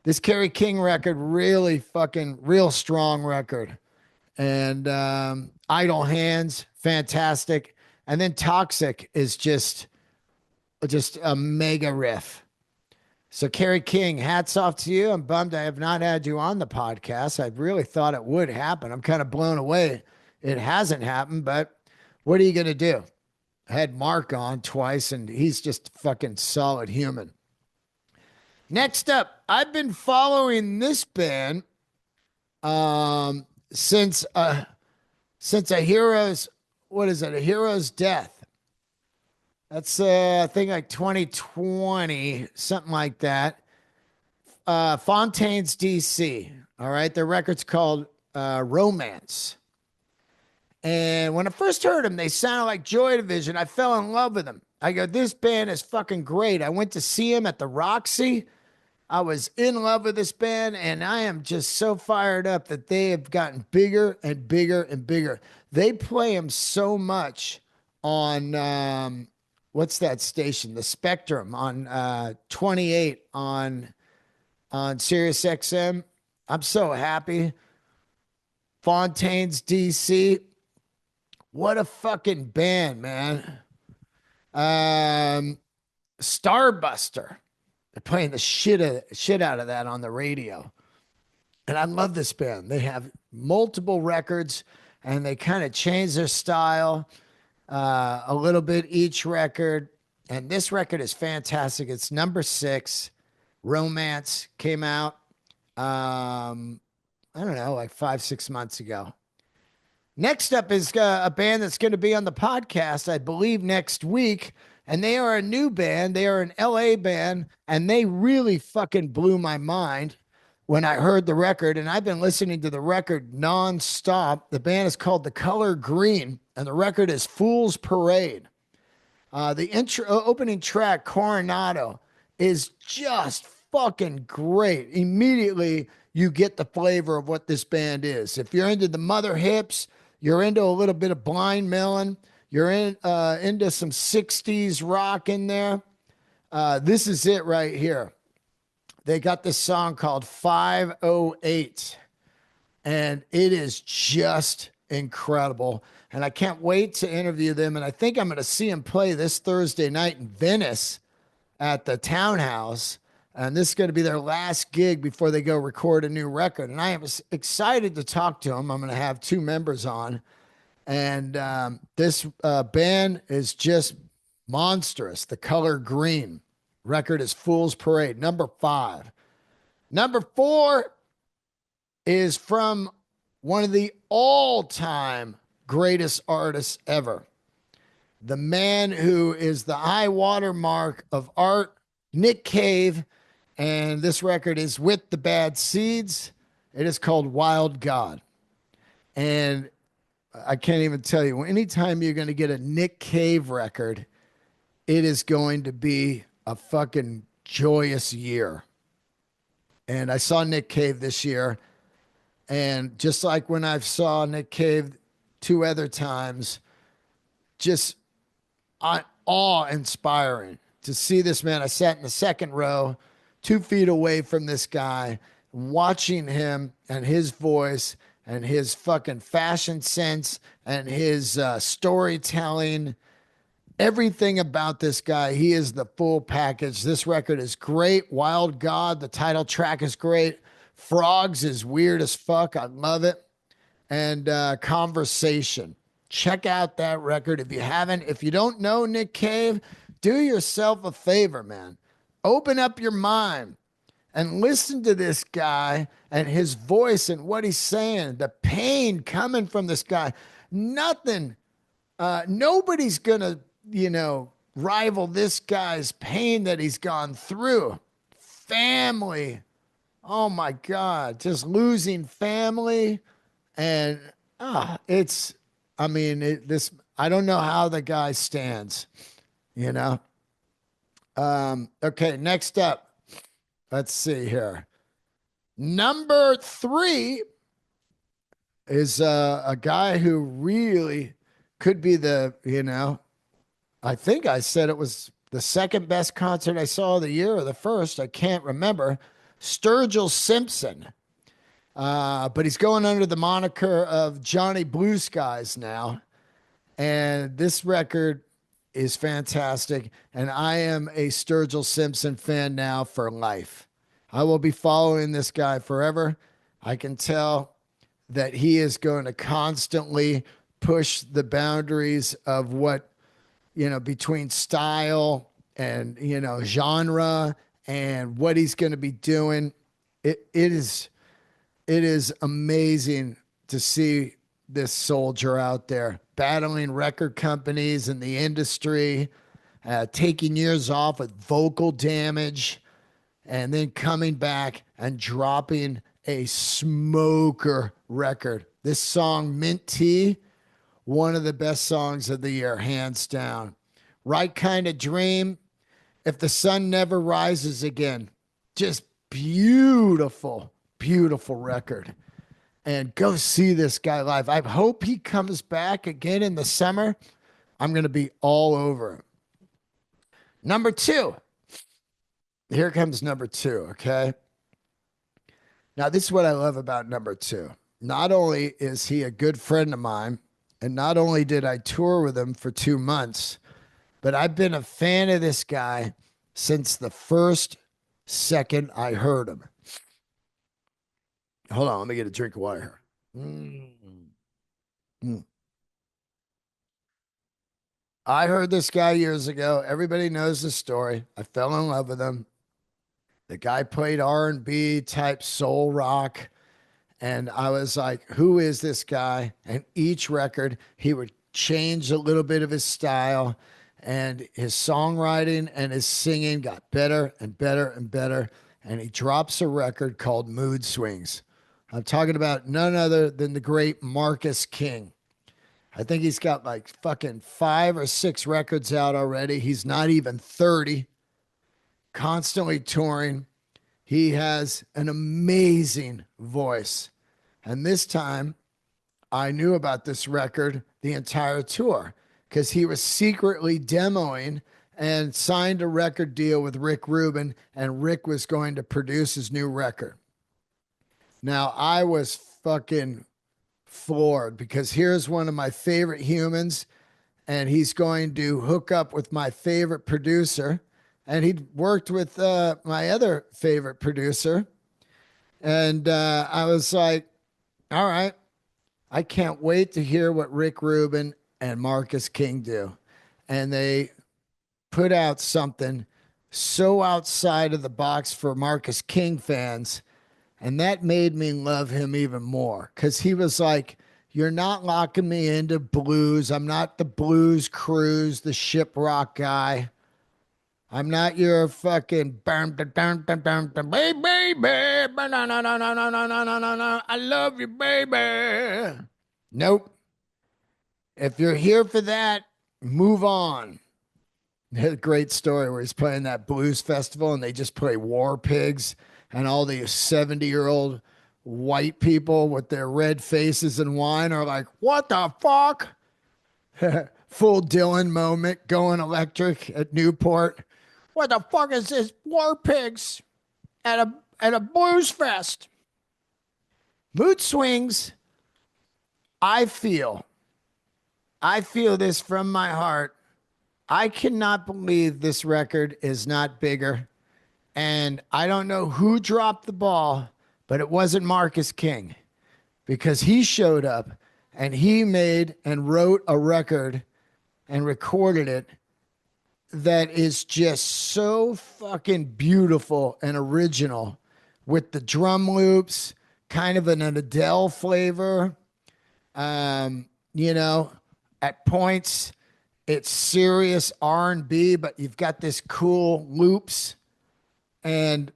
[SPEAKER 1] this Kerry King record, really fucking real strong record. And Idle Hands, fantastic. And then Toxic is just a mega riff. So Kerry King, hats off to you. I'm bummed I have not had you on the podcast. I really thought it would happen. I'm kind of blown away. It hasn't happened, but what are you going to do? I had Mark on twice, and he's just a fucking solid human. Next up, I've been following this band since a hero's, what is it? A hero's death. That's I think like 2020, something like that. Fontaine's DC. All right, their record's called Romance. And when I first heard them, they sounded like Joy Division. I fell in love with them. I go, this band is fucking great. I went to see them at the Roxy. I was in love with this band, and I am just so fired up that they have gotten bigger and bigger and bigger. They play them so much on what's that station? The Spectrum on 28 on Sirius XM. I'm so happy. Fontaine's DC. What a fucking band, man. Starbuster. They're playing the shit out of that on the radio. And I love this band. They have multiple records and they kind of change their style a little bit each record. And this record is fantastic. It's number 6. Romance came out, I don't know, like 5-6 months ago. Next up is a band that's going to be on the podcast, I believe, next week. And they are a new band. They are an LA band. And they really fucking blew my mind when I heard the record. And I've been listening to the record nonstop. The band is called The Color Green. And the record is Fool's Parade. The opening track, Coronado, is just fucking great. Immediately, you get the flavor of what this band is. If you're into the Mother Hips, you're into a little bit of Blind Melon, you're into some 60s rock in there, this is it right here. They got this song called 508, and it is just incredible. And I can't wait to interview them. And I think I'm going to see them play this Thursday night in Venice at the Townhouse. And this is going to be their last gig before they go record a new record. And I am excited to talk to them. I'm going to have two members on. And this band is just monstrous. The Color Green record is Fool's Parade, number 5. Number 4 is from one of the all-time greatest artists ever. The man who is the high water mark of art, Nick Cave. And this record is With the Bad Seeds. It is called Wild God. And I can't even tell you, anytime you're going to get a Nick Cave record, it is going to be a fucking joyous year. And I saw Nick Cave this year. And just like when I saw Nick Cave 2 other times, just awe-inspiring to see this man. I sat in the second row, 2 feet away from this guy, watching him and his voice and his fucking fashion sense and his storytelling. Everything about this guy, he is the full package. This record is great. Wild God, the title track is great. Frogs is weird as fuck. I love it. And Conversation. Check out that record if you haven't. If you don't know Nick Cave, do yourself a favor, man. Open up your mind and listen to this guy and his voice and what he's saying. The pain coming from this guy. Nothing, nobody's going to, rival this guy's pain that he's gone through. Family. Oh my God. Just losing family. And I don't know how the guy stands, Okay, next up, let's see here. Number 3 is a guy who really could be I think I said it was the second best concert I saw of the year or the first. I can't remember. Sturgill Simpson. But he's going under the moniker of Johnny Blue Skies now. And this record is fantastic. And I am a Sturgill Simpson fan now for life. I will be following this guy forever. I can tell that he is going to constantly push the boundaries of what, between style and, genre and what he's going to be doing. It is amazing to see this soldier out there battling record companies and the industry, taking years off with vocal damage, and then coming back and dropping a smoker record. This song, Mint Tea, one of the best songs of the year, hands down. Right Kind of Dream, If the Sun Never Rises Again. Just beautiful, beautiful record. And go see this guy live. I hope he comes back again in the summer. I'm going to be all over it. Number 2. Here comes number 2, okay? Now, this is what I love about number 2. Not only is he a good friend of mine, and not only did I tour with him for 2 months, but I've been a fan of this guy since the first second I heard him. Hold on, let me get a drink of water here. I heard this guy years ago. Everybody knows the story. I fell in love with him. The guy played R&B type soul rock. And I was like, who is this guy? And each record, he would change a little bit of his style. And his songwriting and his singing got better and better and better. And he drops a record called Mood Swings. I'm talking about none other than the great Marcus King. I think he's got like fucking 5 or 6 records out already. He's not even 30. Constantly touring. He has an amazing voice. And this time, I knew about this record the entire tour because he was secretly demoing and signed a record deal with Rick Rubin, and Rick was going to produce his new record. Now, I was fucking floored because here's one of my favorite humans, and he's going to hook up with my favorite producer. And he'd worked with my other favorite producer. And I was like, all right, I can't wait to hear what Rick Rubin and Marcus King do. And they put out something so outside of the box for Marcus King fans. And that made me love him even more because he was like, you're not locking me into blues. I'm not the blues cruise, the ship rock guy. I'm not your fucking baby, I love you, baby. Nope. If you're here for that, move on. He had a great story where he's playing that blues festival and they just play War Pigs and all these 70-year-old white people with their red faces and wine are like, what the fuck? Full Dylan moment going electric at Newport. What the fuck is this? War Pigs at a blues fest. Mood swings. I feel this from my heart. I cannot believe this record is not bigger. And I don't know who dropped the ball, but it wasn't Marcus King because he showed up and he made and wrote a record and recorded it that is just so fucking beautiful and original with the drum loops, kind of an Adele flavor. You know, at points it's serious R&B, but you've got this cool loops and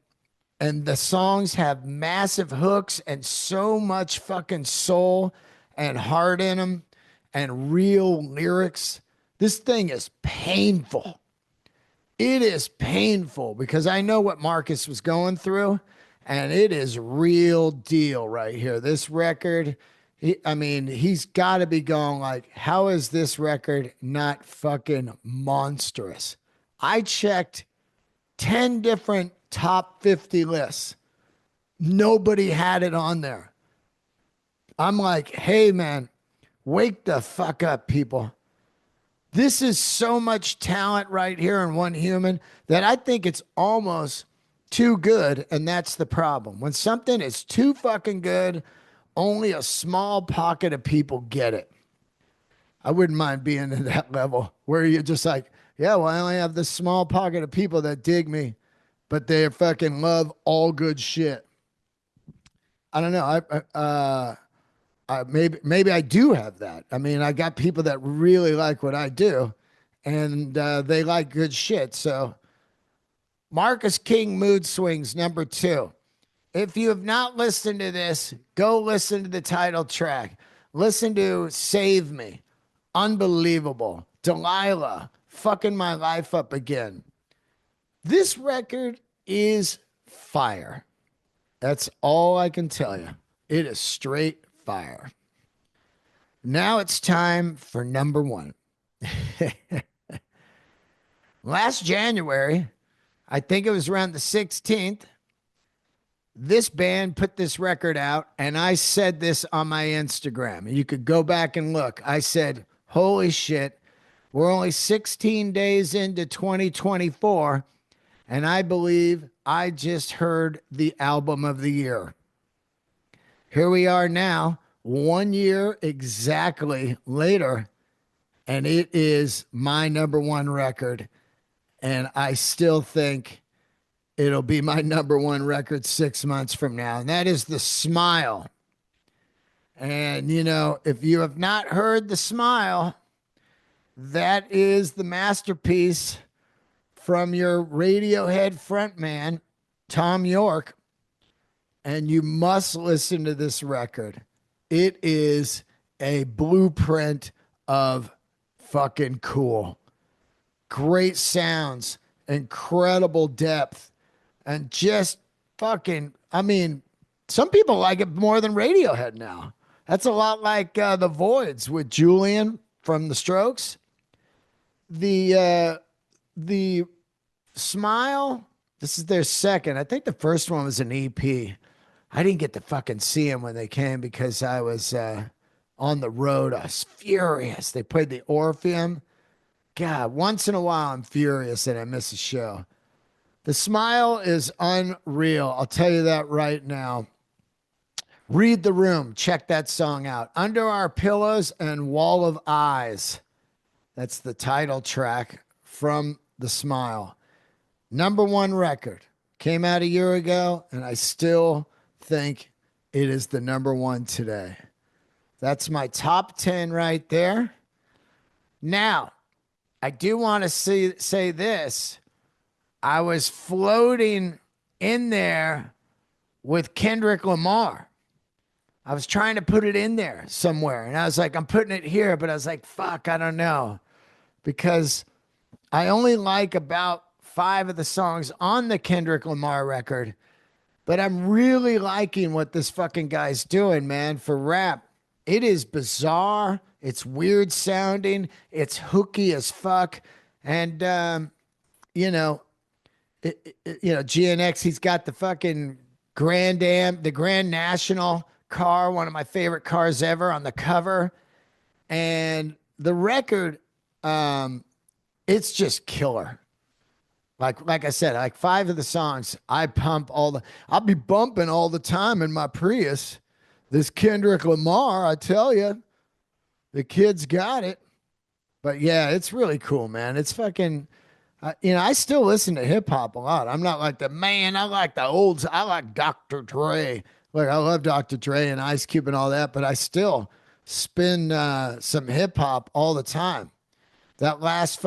[SPEAKER 1] the songs have massive hooks and so much fucking soul and heart in them and real lyrics. This thing is painful. It is painful because I know what Marcus was going through, and it is real deal right here. This record, he's got to be going like, how is this record not fucking monstrous? I checked 10 different top 50 lists. Nobody had it on there. I'm like, hey, man, wake the fuck up, people. This is so much talent right here in one human that I think it's almost too good, and that's the problem. When something is too fucking good, only a small pocket of people get it. I wouldn't mind being at that level where you're just like, yeah, well, I only have this small pocket of people that dig me, but they fucking love all good shit. I don't know. Maybe I do have that. I mean, I got people that really like what I do, and they like good shit. So, Marcus King Mood Swings #2. If you have not listened to this, go listen to the title track. Listen to Save Me. Unbelievable. Delilah. Fucking my life up again. This record is fire. That's all I can tell you. It is straight fire. Now it's time for #1. Last January, I think it was around the 16th, this band put this record out, and I said this on my Instagram. You could go back and look. I said, holy shit, we're only 16 days into 2024, and I believe I just heard the album of the year. Here we are now, 1 year exactly later, and it is my #1 record. And I still think it'll be my #1 record 6 months from now. And that is The Smile. And, you know, if you have not heard The Smile, that is the masterpiece from your Radiohead frontman, Tom York. And you must listen to this record. It is a blueprint of fucking cool. Great sounds, incredible depth, and just fucking, I mean, some people like it more than Radiohead now. That's a lot like The Voids with Julian from The Strokes. The the Smile, this is their second. I think the first one was an EP. I didn't get to fucking see them when they came because I was on the road. I was furious. They played the Orpheum. God, once in a while I'm furious that I miss a show. The Smile is unreal. I'll tell you that right now. Read the Room. Check that song out. Under Our Pillows and Wall of Eyes. That's the title track from The Smile. Number one record. Came out a year ago, and I still think it is the number one today. That's my top 10 right there. Now, I do want to say this. I was floating in there with Kendrick Lamar. I was trying to put it in there somewhere. And I was like, I'm putting it here. But I was like, fuck, I don't know. Because I only like about 5 of the songs on the Kendrick Lamar record. But I'm really liking what this fucking guy's doing, man, for rap. It is bizarre. It's weird sounding. It's hooky as fuck. And, GNX, he's got the fucking the Grand National car, one of my favorite cars ever, on the cover. And the record, it's just killer. Like I said, like 5 of the songs, I'll be bumping all the time in my Prius. This Kendrick Lamar, I tell you, the kid's got it. But yeah, it's really cool, man. It's fucking, I still listen to hip hop a lot. I'm not like I like the olds. I like Dr. Dre. Like, I love Dr. Dre and Ice Cube and all that, but I still spin some hip hop all the time. That last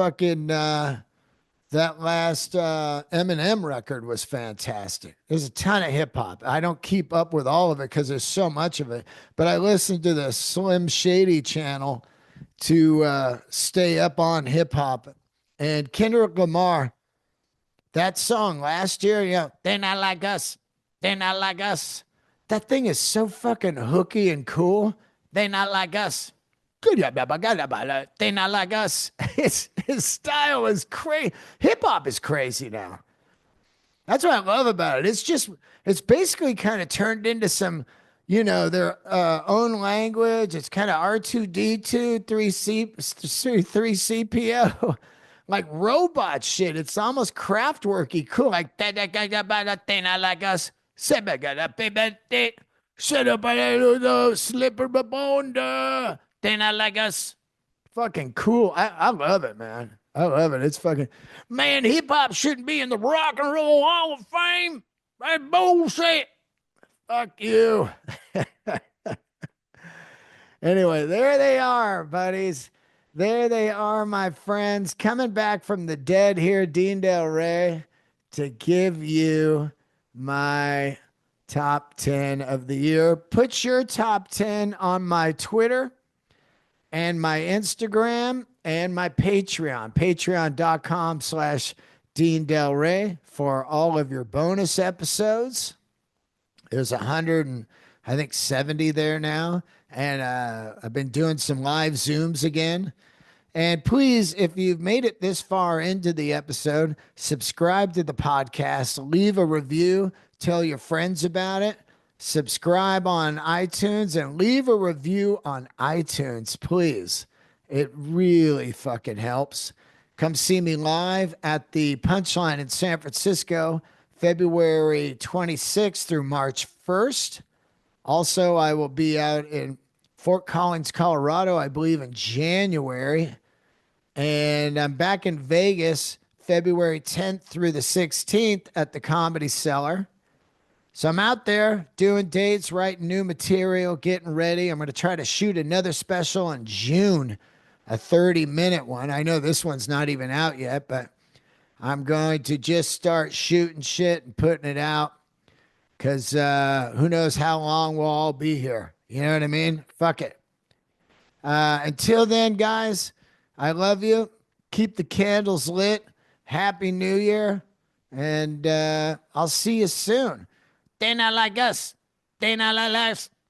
[SPEAKER 1] Eminem record was fantastic. There's a ton of hip hop. I don't keep up with all of it because there's so much of it, but I listen to the Slim Shady channel to stay up on hip hop. And Kendrick Lamar, that song last year, They're Not Like Us. They're Not Like Us. That thing is so fucking hooky and cool. They're not like us. They're not like us. His style is crazy. Hip hop is crazy now. That's what I love about it. It's basically kind of turned into some, their own language. It's kind of R2D2, 3CPO, like robot shit. It's almost Kraftwerky cool. Like, they're not like us. Shut up, slipper bonda. They're not like us. Fucking cool. I love it, man. I love it. It's fucking, man, hip hop shouldn't be in the Rock and Roll Hall of Fame. That's bullshit. Fuck you. Anyway, there they are, buddies. There they are, my friends, coming back from the dead here, Dean Delray, to give you my top 10 of the year. Put your top 10 on my Twitter and my Instagram and my Patreon, patreon.com/Dean Delray for all of your bonus episodes. There's 170 there now. And I've been doing some live Zooms again. And please, if you've made it this far into the episode, subscribe to the podcast, leave a review, tell your friends about it, subscribe on iTunes, and leave a review on iTunes, please. It really fucking helps. Come see me live at the Punchline in San Francisco, February 26th through March 1st. Also, I will be out in Fort Collins, Colorado, I believe in January. And I'm back in Vegas, February 10th through the 16th at the Comedy Cellar. So I'm out there doing dates, writing new material, getting ready. I'm going to try to shoot another special in June, a 30-minute one. I know this one's not even out yet, but I'm going to just start shooting shit and putting it out because who knows how long we'll all be here. You know what I mean? Fuck it. Until then, guys, I love you. Keep the candles lit. Happy New Year. And I'll see you soon. They're not like us. They're not like us.